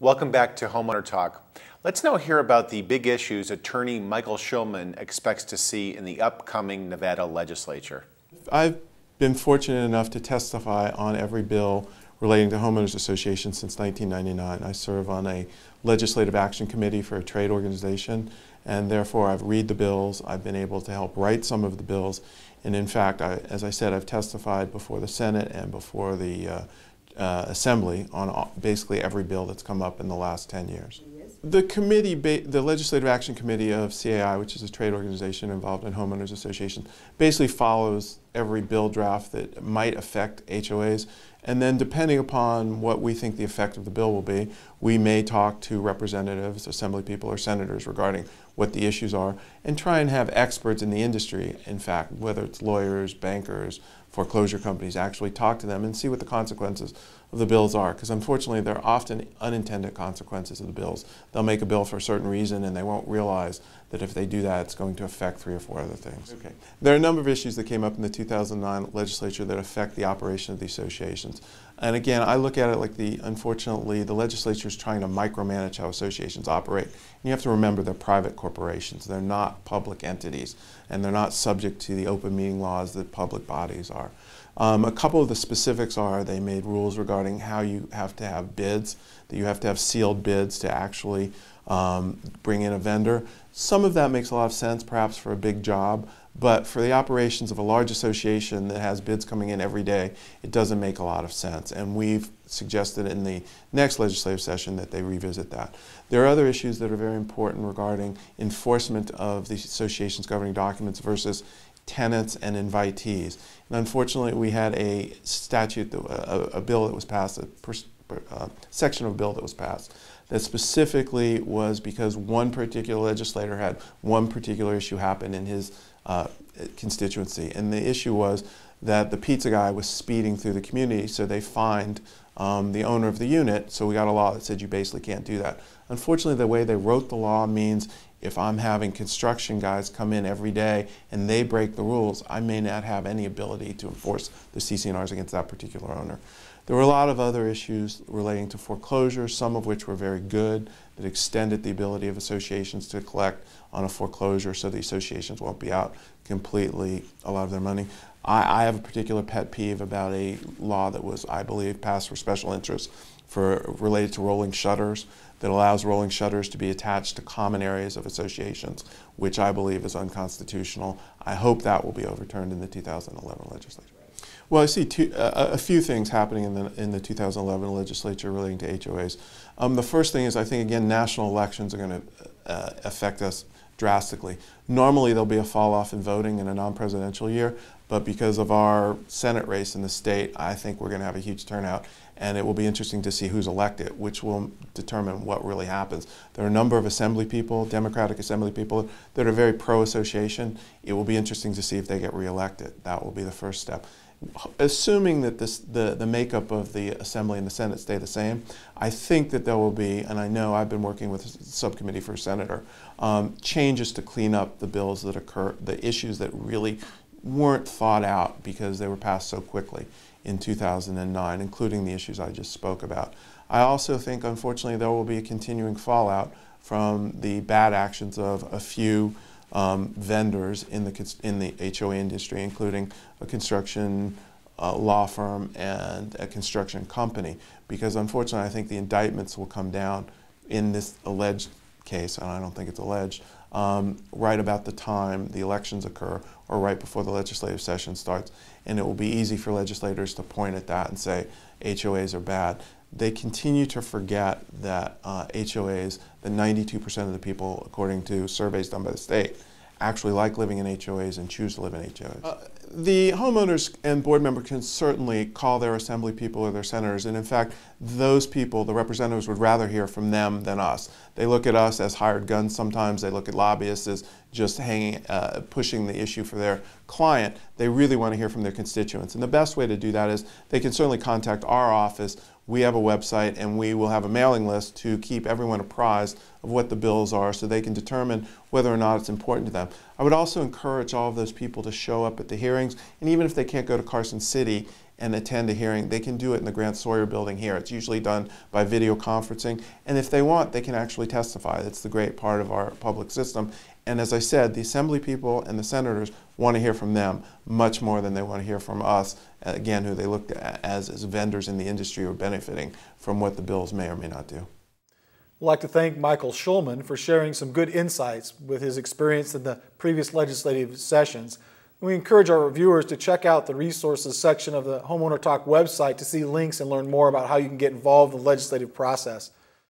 Welcome back to Homeowner Talk. Let's now hear about the big issues attorney Michael Shulman expects to see in the upcoming Nevada legislature. I've been fortunate enough to testify on every bill relating to homeowners associations since 1999. I serve on a legislative action committee for a trade organization, and therefore I've read the bills. I've been able to help write some of the bills, and in fact, as I said, I've testified before the Senate and before the Assembly on basically every bill that's come up in the last 10 years. The committee, the Legislative Action Committee of CAI, which is a trade organization involved in homeowners associations, basically follows every bill draft that might affect HOAs. And then depending upon what we think the effect of the bill will be, we may talk to representatives, assembly people, or senators regarding what the issues are and try and have experts in the industry, in fact, whether it's lawyers, bankers, foreclosure companies, actually talk to them and see what the consequences of the bills are. Because unfortunately, there are often unintended consequences of the bills. They'll make a bill for a certain reason and they won't realize that if they do that, it's going to affect 3 or 4 other things. Okay. There are a number of issues that came up in the 2009 legislature that affect the operation of the associations. And again, I look at it like unfortunately, the legislature is trying to micromanage how associations operate. And you have to remember they're private corporations. They're not public entities, and they're not subject to the open meeting laws that public bodies are. A couple of the specifics are they made rules regarding how you have to have bids, that you have to have sealed bids to actually bring in a vendor. Some of that makes a lot of sense, perhaps for a big job, but for the operations of a large association that has bids coming in every day, it doesn't make a lot of sense. And we've suggested in the next legislative session that they revisit that. There are other issues that are very important regarding enforcement of the association's governing documents versus tenants and invitees. And unfortunately, we had a statute, a bill that was passed, a section of a bill that was passed that specifically was because one particular legislator had one particular issue happen in his constituency. And the issue was that the pizza guy was speeding through the community, so they fined the owner of the unit. So we got a law that said you basically can't do that. Unfortunately, the way they wrote the law means if I'm having construction guys come in every day and they break the rules, I may not have any ability to enforce the CC&Rs against that particular owner. There were a lot of other issues relating to foreclosure, some of which were very good, that extended the ability of associations to collect on a foreclosure so the associations won't be out completely a lot of their money. I have a particular pet peeve about a law that was, I believe, passed for special interest related to rolling shutters that allows rolling shutters to be attached to common areas of associations, which I believe is unconstitutional. I hope that will be overturned in the 2011 legislature. Well, I see a few things happening in the 2011 legislature relating to HOAs. The first thing is I think, again, national elections are going to affect us drastically. Normally, there'll be a fall off in voting in a non-presidential year, but because of our Senate race in the state, I think we're going to have a huge turnout, and it will be interesting to see who's elected, which will determine what really happens. There are a number of assembly people, Democratic assembly people, that are very pro-association. It will be interesting to see if they get reelected. That will be the first step. Assuming that the makeup of the Assembly and the Senate stay the same, I think that there will be, and I know I've been working with the subcommittee for Senator, changes to clean up the bills that occur, the issues that really weren't thought out because they were passed so quickly in 2009, including the issues I just spoke about. I also think, unfortunately, there will be a continuing fallout from the bad actions of a few vendors in the HOA industry, including a construction law firm and a construction company, because unfortunately I think the indictments will come down in this alleged case, and I don't think it's alleged, right about the time the elections occur or right before the legislative session starts, and it will be easy for legislators to point at that and say HOAs are bad. They continue to forget that HOAs, the 92% of the people, according to surveys done by the state, actually like living in HOAs and choose to live in HOAs. The homeowners and board members can certainly call their assembly people or their senators, and in fact, those people, the representatives, would rather hear from them than us. They look at us as hired guns sometimes. They look at lobbyists as just pushing the issue for their client. They really want to hear from their constituents, and the best way to do that is they can certainly contact our office. We have a website, and we will have a mailing list to keep everyone apprised of what the bills are so they can determine whether or not it's important to them. I would also encourage all of those people to show up at the hearings, and even if they can't go to Carson City and attend a hearing, they can do it in the Grant Sawyer building here. It's usually done by video conferencing, and if they want, they can actually testify. That's the great part of our public system. And as I said, the assembly people and the senators want to hear from them much more than they want to hear from us, again, who they look at as vendors in the industry who are benefiting from what the bills may or may not do. I'd like to thank Michael Schulman for sharing some good insights with his experience in the previous legislative sessions. We encourage our viewers to check out the resources section of the Homeowner Talk website to see links and learn more about how you can get involved in the legislative process.